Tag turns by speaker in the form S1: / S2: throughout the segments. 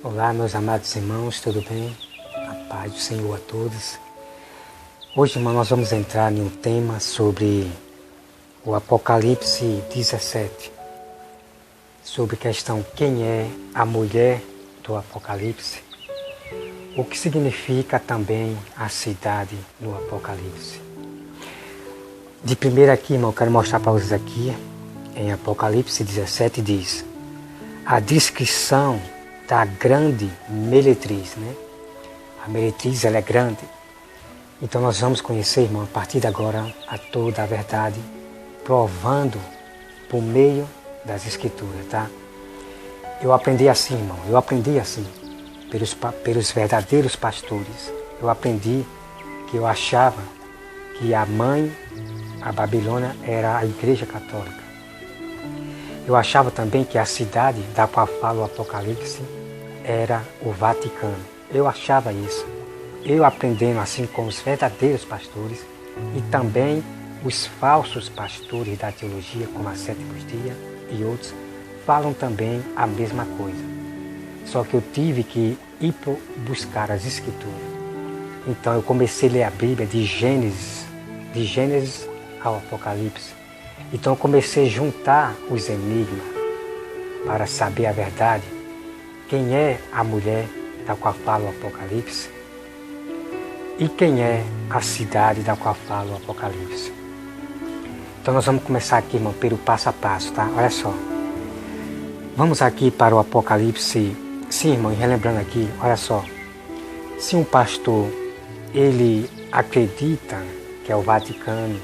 S1: Olá, meus amados irmãos, tudo bem? A paz do Senhor a todos. Hoje, irmão, nós vamos entrar em um tema sobre o Apocalipse 17. Sobre a questão quem é a mulher do Apocalipse. O que significa também a cidade no Apocalipse. De primeiro aqui, irmão, eu quero mostrar para vocês aqui, em Apocalipse 17 diz, a descrição da grande meretriz, né? A meretriz, ela é grande. Então nós vamos conhecer, irmão, a partir de agora, a toda a verdade, provando por meio das Escrituras, tá? Eu aprendi assim, irmão, pelos verdadeiros pastores. Eu aprendi que eu achava que a mãe, a Babilônia, era a Igreja Católica. Eu achava também que a cidade da qual fala o Apocalipse era o Vaticano. Eu achava isso. Eu aprendendo assim com os verdadeiros pastores e também os falsos pastores da teologia, como a Sétimos Dias e outros, falam também a mesma coisa. Só que eu tive que ir buscar as Escrituras. Então eu comecei a ler a Bíblia de Gênesis ao Apocalipse. Então eu comecei a juntar os enigmas para saber a verdade. Quem é a mulher da qual fala o Apocalipse? E quem é a cidade da qual fala o Apocalipse? Então nós vamos começar aqui, irmão, pelo passo a passo, tá? Olha só. Vamos aqui para o Apocalipse. Sim, irmão, e relembrando aqui, olha só. Se um pastor, ele acredita que é o Vaticano,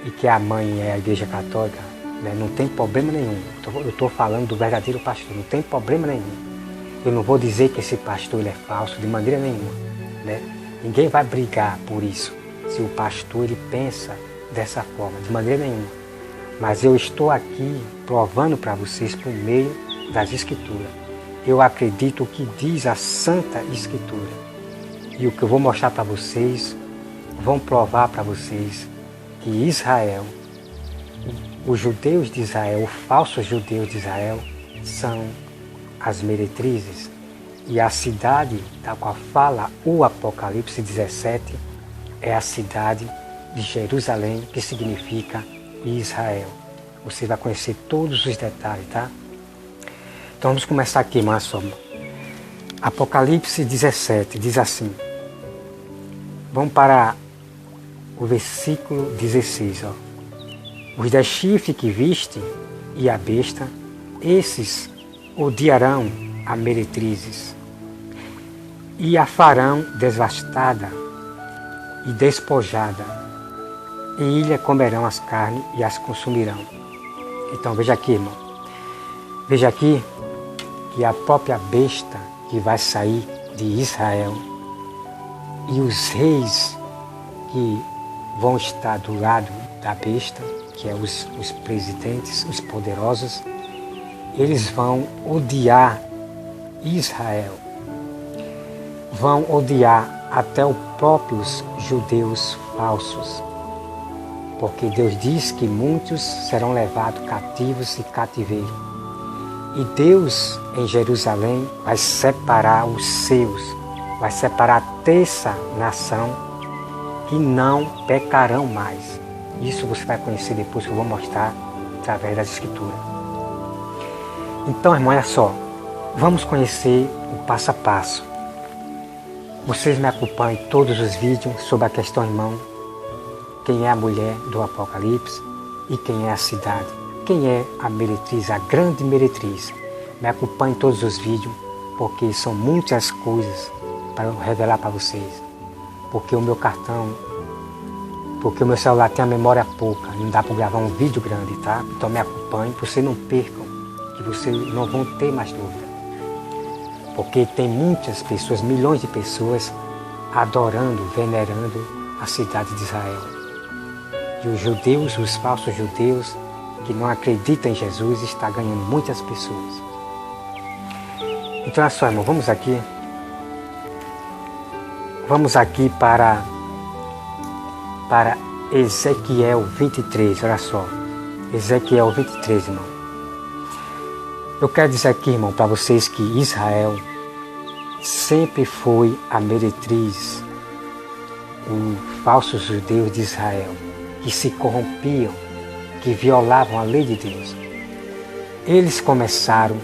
S1: e que a mãe é a Igreja Católica, né? Não tem problema nenhum. Eu estou falando do verdadeiro pastor, não tem problema nenhum. Eu não vou dizer que esse pastor ele é falso de maneira nenhuma, né? Ninguém vai brigar por isso, se o pastor ele pensa dessa forma, de maneira nenhuma. Mas eu estou aqui provando para vocês por meio das Escrituras. Eu acredito o que diz a Santa Escritura. E o que eu vou mostrar para vocês, vão provar para vocês que Israel, os judeus de Israel, os falsos judeus de Israel, são as meretrizes. E a cidade da qual fala o Apocalipse 17 é a cidade de Jerusalém, que significa Israel. Você vai conhecer todos os detalhes, tá? Então vamos começar aqui, irmã Soma. Apocalipse 17 diz assim. Vamos para o versículo 16, ó. Os 10 chifres que viste e a besta, esses odiarão a meretrizes e a farão devastada e despojada, e ilha comerão as carnes e as consumirão. Então veja aqui, irmão. Veja aqui que a própria besta que vai sair de Israel e os reis que vão estar do lado da besta, que é os presidentes, os poderosos, eles vão odiar Israel. Vão odiar até os próprios judeus falsos. Porque Deus diz que muitos serão levados cativos e cativeiro. E Deus em Jerusalém vai separar os seus, vai separar a terça nação que não pecarão mais. Isso você vai conhecer depois que eu vou mostrar através das Escrituras. Então, irmão, olha só. Vamos conhecer o passo a passo. Vocês me acompanham em todos os vídeos sobre a questão, irmão. Quem é a mulher do Apocalipse e quem é a cidade. Quem é a meretriz, a grande meretriz. Me acompanhem em todos os vídeos, porque são muitas coisas para eu revelar para vocês. Porque o meu celular tem a memória pouca, não dá para gravar um vídeo grande, tá? Então me acompanhe, para vocês não percam, que vocês não vão ter mais dúvida. Porque tem muitas pessoas, milhões de pessoas, adorando, venerando a cidade de Israel. E os judeus, os falsos judeus, que não acreditam em Jesus, estão ganhando muitas pessoas. Então, olha só, irmão, vamos aqui. Vamos aqui para Ezequiel 23, olha só. Ezequiel 23, irmão. Eu quero dizer aqui, irmão, para vocês que Israel sempre foi a meretriz, os falsos judeus de Israel, que se corrompiam, que violavam a lei de Deus. Eles começaram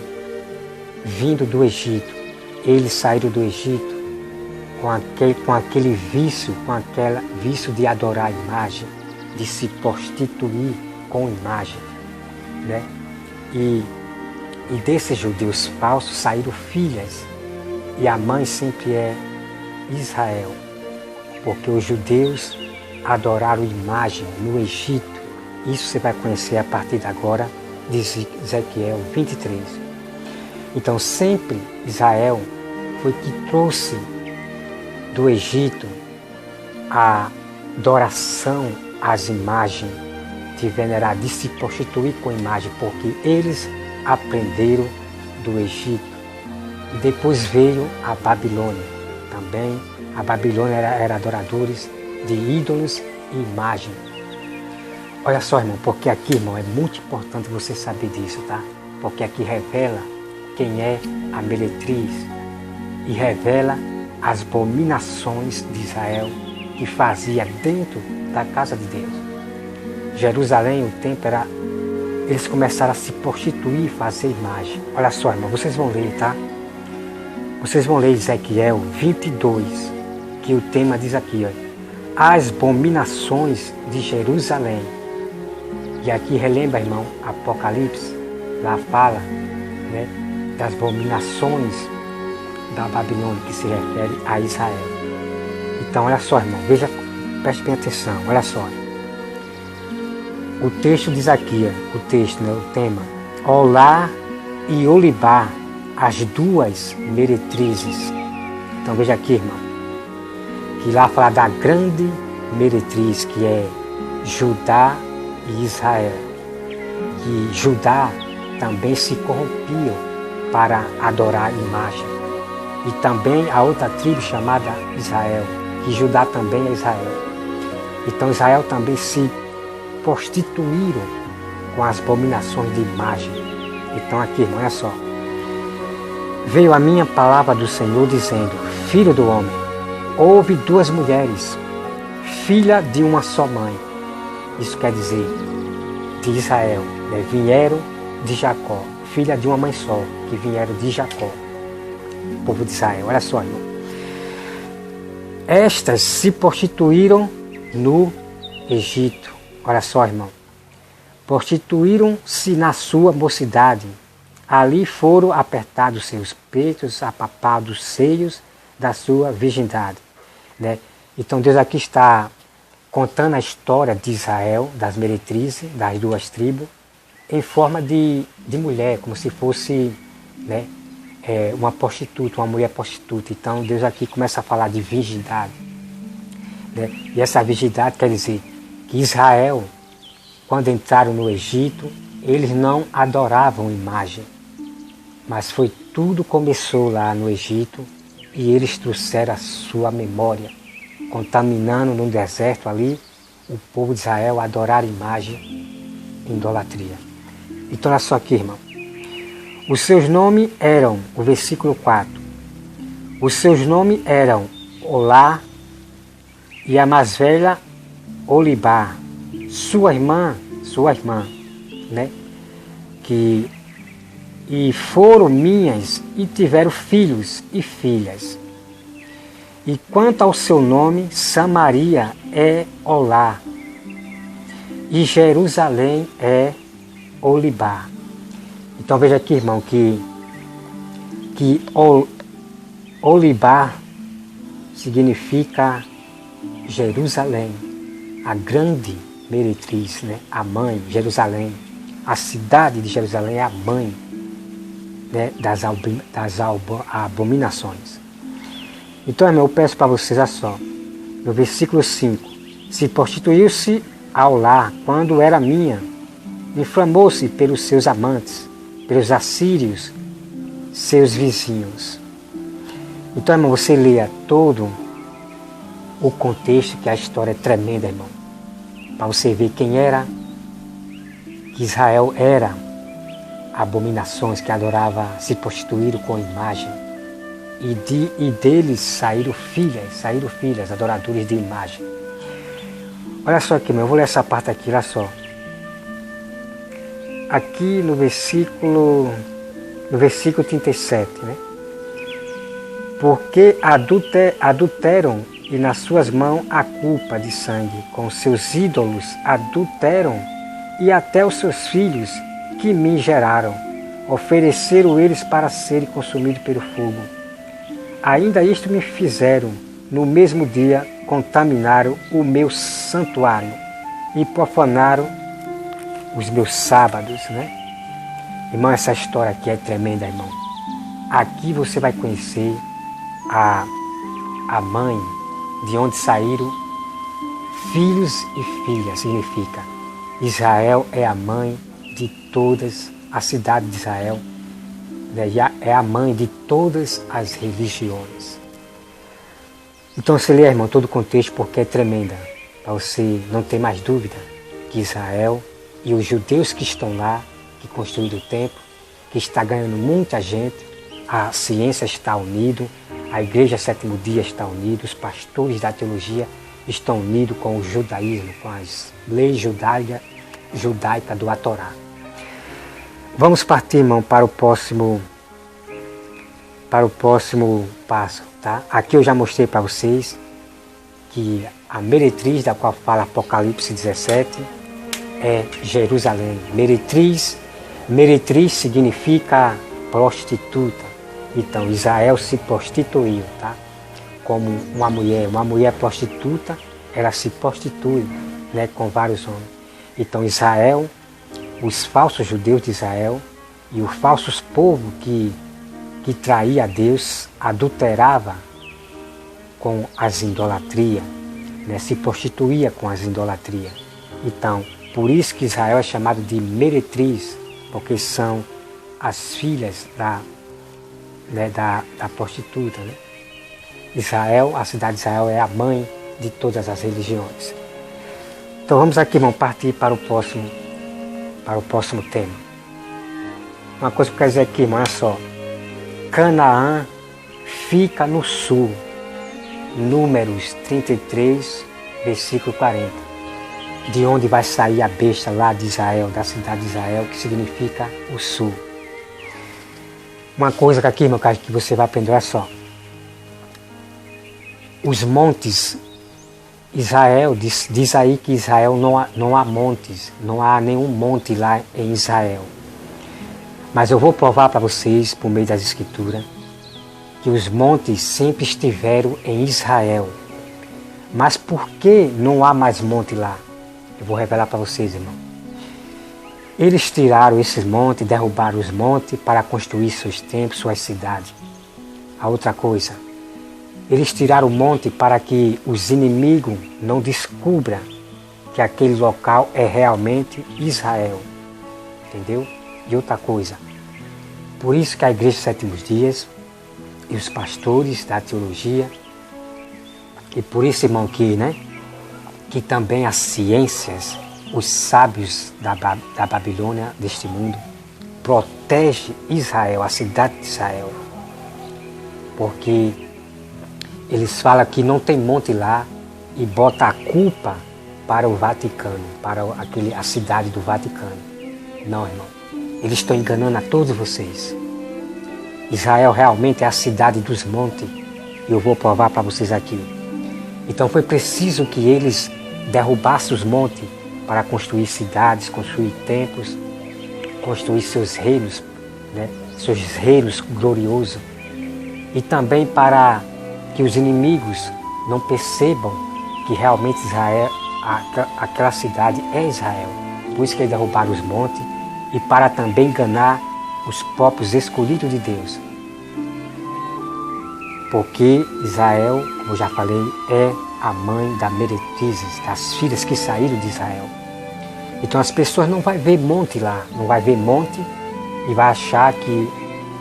S1: vindo do Egito, eles saíram do Egito com aquele vício, com aquele vício de adorar a imagem, de se prostituir com imagem, né? E desses judeus falsos saíram filhas, e a mãe sempre é Israel, porque os judeus adoraram imagem no Egito. Isso você vai conhecer a partir de agora, de Ezequiel 23. Então sempre Israel foi que trouxe do Egito a adoração às imagens, de venerar, de se prostituir com imagem, porque eles aprenderam do Egito. E depois veio a Babilônia. Também a Babilônia era adoradores de ídolos e imagem. Olha só, irmão, porque aqui, irmão, é muito importante você saber disso, tá? Porque aqui revela quem é a meretriz e revela as abominações de Israel que fazia dentro da casa de Deus. Jerusalém, o templo era... Eles começaram a se prostituir e fazer imagem. Olha só, irmão, vocês vão ler, tá? Vocês vão ler Ezequiel 22, que o tema diz aqui, ó, as abominações de Jerusalém. E aqui relembra, irmão, Apocalipse, lá fala, né, das abominações da Babilônia, que se refere a Israel. Então, olha só, irmão, veja, preste bem atenção, olha só. O texto diz aqui, ó, o texto, né, o tema, Olá e Olibá, as duas meretrizes. Então veja aqui, irmão, que lá fala da grande meretriz, que é Judá e Israel. Que Judá também se corrompiam para adorar a imagem. E também a outra tribo chamada Israel, que Judá também é Israel. Então Israel também se prostituíram com as abominações de imagem. Então aqui, irmão, olha só. Veio a minha palavra do Senhor dizendo, filho do homem, houve duas mulheres, filha de uma só mãe. Isso quer dizer, de Israel, né? Vieram de Jacó, filha de uma mãe só, que vieram de Jacó, o povo de Israel. Olha só, irmão. Estas se prostituíram no Egito. Olha só, irmão. Prostituíram-se na sua mocidade. Ali foram apertados seus peitos, apapados os seios da sua virgindade, né? Então Deus aqui está contando a história de Israel, das meretrizes, das duas tribos, em forma de mulher, como se fosse, né, uma prostituta, uma mulher prostituta. Então Deus aqui começa a falar de virgindade, né? E essa virgindade quer dizer que Israel, quando entraram no Egito, eles não adoravam imagem. Mas foi tudo começou lá no Egito e eles trouxeram a sua memória, contaminando no deserto ali o povo de Israel a adorar imagem em idolatria. Então olha só aqui, irmão. Os seus nomes eram, o versículo 4, os seus nomes eram Olá e a mais velha Olibá, sua irmã, né? E foram minhas e tiveram filhos e filhas. E quanto ao seu nome, Samaria é Olá e Jerusalém é Olibá. Então veja aqui, irmão, que Olibá significa Jerusalém, a grande meretriz, né? A mãe, Jerusalém. A cidade de Jerusalém é a mãe, né, das abominações. Então, irmão, eu peço para vocês, olha só, no versículo 5, se prostituiu-se ao lar quando era minha, inflamou-se pelos seus amantes, pelos assírios, seus vizinhos. Então, irmão, você leia todo o contexto, que a história é tremenda, irmão, para você ver quem era, que Israel era abominações, que adorava, se prostituíram com imagem. E deles saíram filhas adoradores de imagem. Olha só aqui, eu vou ler essa parte aqui, olha só. Aqui no versículo 37, né? Porque adulteram e nas suas mãos a culpa de sangue, com seus ídolos adulteram e até os seus filhos que me geraram, ofereceram eles para serem consumidos pelo fogo. Ainda isto me fizeram, no mesmo dia contaminaram o meu santuário e profanaram os meus sábados, né? Irmão, essa história aqui é tremenda, irmão. Aqui você vai conhecer a mãe de onde saíram filhos e filhas, significa Israel é a mãe de todas, a cidade de Israel, né? É a mãe de todas as religiões. Então você lê, irmão, todo o contexto porque é tremenda, para você não ter mais dúvida que Israel e os judeus que estão lá, que construíram o templo, que está ganhando muita gente, a ciência está unida, a igreja sétimo dia está unida, os pastores da teologia estão unidos com o judaísmo, com as leis judaicas do Torá. Vamos partir, irmão, para o próximo passo, tá? Aqui eu já mostrei para vocês que a meretriz da qual fala Apocalipse 17 é Jerusalém. Meretriz significa prostituta. Então Israel se prostituiu, tá? Como uma mulher prostituta, ela se prostitui, né, com vários homens. Então Israel, os falsos judeus de Israel e os falsos povos que traía a Deus, adulterava com as idolatrias, né, se prostituía com as idolatrias. Então, por isso que Israel é chamado de meretriz, porque são as filhas da prostituta, né? Israel, a cidade de Israel é a mãe de todas as religiões. Então vamos aqui, vamos partir para o próximo tema. Uma coisa que eu quero dizer aqui, irmão, olha só. Canaã fica no sul. Números 33, versículo 40. De onde vai sair a besta lá de Israel, da cidade de Israel, que significa o sul. Uma coisa que aqui, meu caro, que você vai aprender, olha só. Os montes, Israel, diz aí que Israel não há montes, não há nenhum monte lá em Israel. Mas eu vou provar para vocês, por meio das Escrituras, que os montes sempre estiveram em Israel. Mas por que não há mais monte lá? Eu vou revelar para vocês, irmão. Eles tiraram esses montes, derrubaram os montes para construir seus templos, suas cidades. A outra coisa, eles tiraram o monte para que os inimigos não descubram que aquele local é realmente Israel. Entendeu? E outra coisa, por isso que a Igreja Sétimos Dias e os pastores da teologia, e por isso, irmão, que também as ciências, os sábios da Babilônia, deste mundo, protege Israel, a cidade de Israel, porque eles falam que não tem monte lá e bota a culpa para o Vaticano, para a cidade do Vaticano. Não, irmão. Eles estão enganando a todos vocês. Israel realmente é a cidade dos montes. E eu vou provar para vocês aqui. Então foi preciso que eles derrubassem os montes para construir cidades, construir templos, construir seus reinos, né? Seus reinos gloriosos. E também para que os inimigos não percebam que realmente Israel, aquela cidade é Israel. Por isso que eles derrubaram os montes e para também enganar os próprios escolhidos de Deus. Porque Israel, como eu já falei, é a mãe das meretrizes, das filhas que saíram de Israel. Então as pessoas não vão ver monte lá, não vai ver monte e vai achar que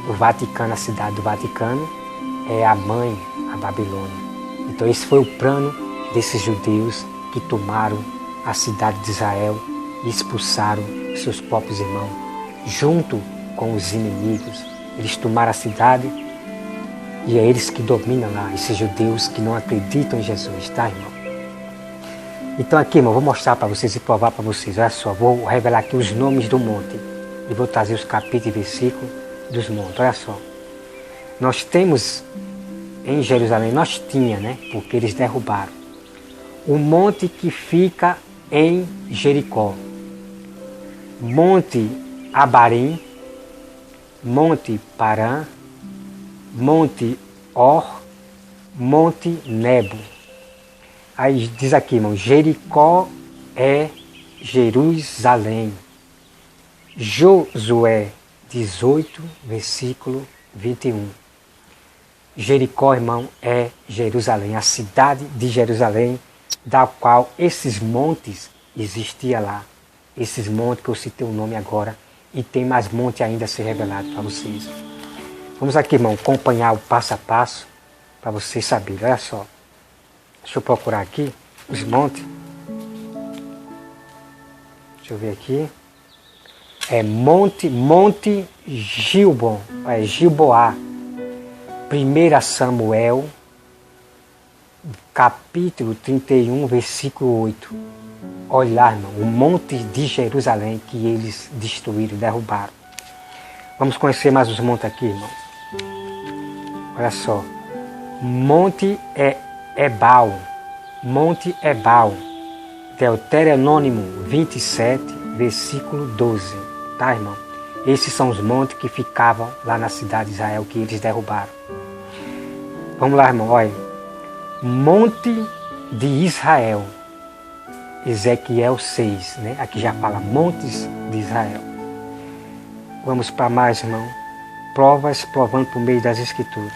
S1: o Vaticano, a cidade do Vaticano, é a mãe, a Babilônia. Então esse foi o plano desses judeus que tomaram a cidade de Israel e expulsaram seus próprios irmãos, junto com os inimigos. Eles tomaram a cidade e é eles que dominam lá, esses judeus que não acreditam em Jesus, tá, irmão? Então aqui, irmão, vou mostrar para vocês e provar para vocês. Olha só, vou revelar aqui os nomes do monte e vou trazer os capítulos e versículos dos montes. Olha só, nós temos em Jerusalém, nós tinha, né? Porque eles derrubaram o monte que fica em Jericó, Monte Abarim, Monte Parã, Monte Or, Monte Nebo. Aí diz aqui, irmão, Jericó é Jerusalém. Josué 18, versículo 21. Jericó, irmão, é Jerusalém, a cidade de Jerusalém, da qual esses montes existiam lá. Esses montes que eu citei o nome agora, e tem mais monte ainda a ser revelado para vocês. Vamos aqui, irmão, acompanhar o passo a passo para vocês saberem. Olha só. Deixa eu procurar aqui os montes. Deixa eu ver aqui. É Monte Gilbon, é Gilboá. 1 Samuel, capítulo 31, versículo 8. Olha lá, irmão, o monte de Jerusalém que eles destruíram, derrubaram. Vamos conhecer mais os montes aqui, irmão. Olha só. Monte Ebal. Monte Ebal. Deuteronômio 27, versículo 12. Tá, irmão? Esses são os montes que ficavam lá na cidade de Israel que eles derrubaram. Vamos lá, irmão, olha. Monte de Israel. Ezequiel 6, né? Aqui já fala montes de Israel. Vamos para mais, irmão. Provas, provando por meio das Escrituras.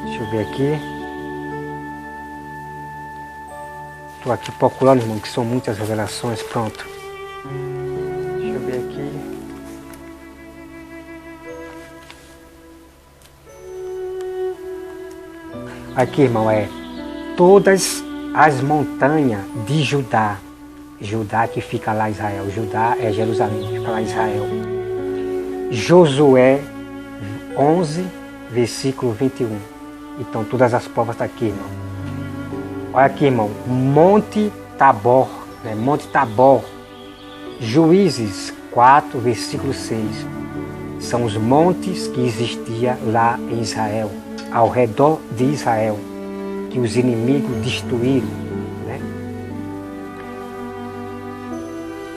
S1: Deixa eu ver aqui. Estou aqui procurando, irmão, que são muitas revelações. Pronto. Deixa eu ver aqui. Aqui, irmão, é todas as montanhas de Judá. Judá que fica lá em Israel. Judá é Jerusalém, que fica lá em Israel. Josué 11, versículo 21. Então, todas as provas estão aqui, irmão. Olha aqui, irmão. Monte Tabor. Né? Monte Tabor. Juízes 4, versículo 6. São os montes que existiam lá em Israel, ao redor de Israel, que os inimigos destruíram, né?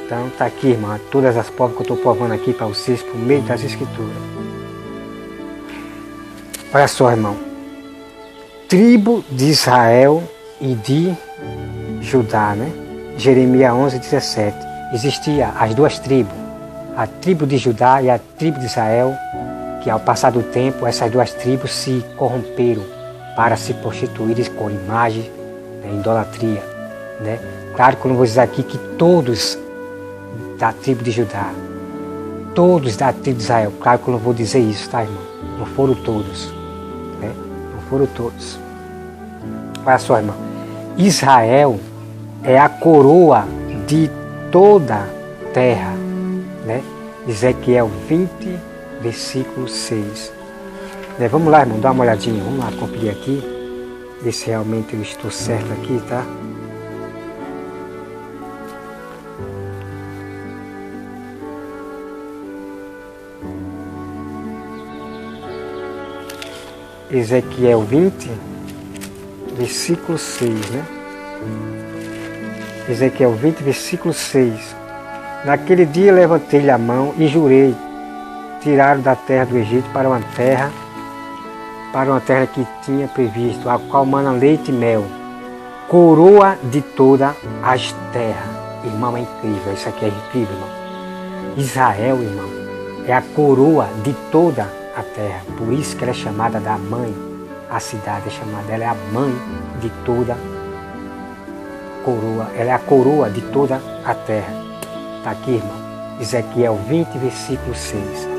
S1: Então está aqui, irmão, todas as provas que eu estou provando aqui para vocês por meio das Escrituras. Olha só, irmão. Tribo de Israel e de Judá, né? Jeremias 11, 17. Existiam as duas tribos, a tribo de Judá e a tribo de Israel, que ao passar do tempo essas duas tribos se corromperam para se prostituírem com imagem, né, idolatria, né? Claro que eu não vou dizer aqui que todos da tribo de Judá, todos da tribo de Israel, claro que eu não vou dizer isso, tá, irmão? Não foram todos, né? Não foram todos. Olha só, irmão, Israel é a coroa de toda a terra, né? Ezequiel 20, versículo 6. Vamos lá, irmão, dá uma olhadinha, vamos lá conferir aqui, ver se realmente eu estou certo aqui, tá? Ezequiel 20, versículo 6, né? Ezequiel 20, versículo 6. Naquele dia levantei-lhe a mão e jurei, tiraram da terra do Egito para uma terra que tinha previsto, a qual mana leite e mel, coroa de todas as terras. Irmão, é incrível, isso aqui é incrível, irmão. Israel, irmão, é a coroa de toda a terra, por isso que ela é chamada da mãe, a cidade é chamada, ela é a mãe de toda coroa, ela é a coroa de toda a terra. Está aqui, irmão, Ezequiel 20, versículo 6.